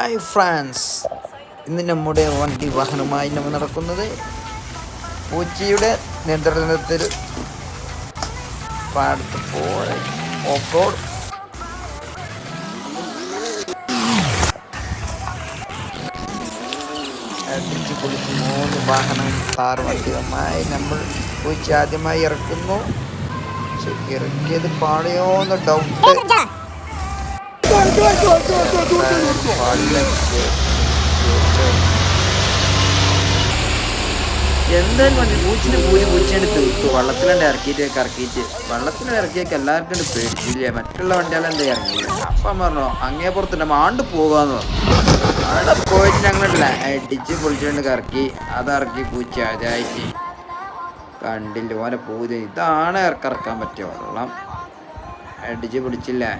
Hi France, ഇന്ന് നമ്മുടെ വണ്ടി വാഹനമായി നമ്മൾ നടക്കുന്നത് പൂച്ചിയുടെ നിയന്ത്രണത്തിൽ പാടത്ത് പോലെ ഓഫ് റോഡ്. അടിച്ച് പൊളിച്ച് 3 വാഹനം കാർ വണ്ടിയുമായി നമ്മൾ പൂച്ചി ആദ്യമായി ഇറക്കുന്നു. ഇറക്കിയത് പാടയോന്ന് ഡൗട്ട്. എന്തായാലും മതി. പൂച്ചിന് പൂരി പൂച്ചയാണ് തീർത്തു. വള്ളത്തിലുണ്ട് ഇറക്കിയിട്ട് വള്ളത്തിൽ ഇറക്കിയൊക്കെ എല്ലാവർക്കും പേടിച്ചില്ല. മറ്റുള്ള വണ്ടികളെന്താ ഇറങ്ങി. അപ്പം പറഞ്ഞോ അങ്ങേ പുറത്തുണ്ട് മാണ്ട് പോകാന്ന് പറഞ്ഞു. അവിടെ പോയിട്ട് ഞങ്ങളില്ല അടിച്ച് പൊളിച്ചുകൊണ്ട് കറക്കി. അതിറക്കി പൂച്ച അതായിട്ട് കണ്ടില്ല ഓനെ പൂജ. ഇതാണ് ഇറക്കാൻ പറ്റിയ വെള്ളം. അടിച്ച് പൊളിച്ചില്ലേ.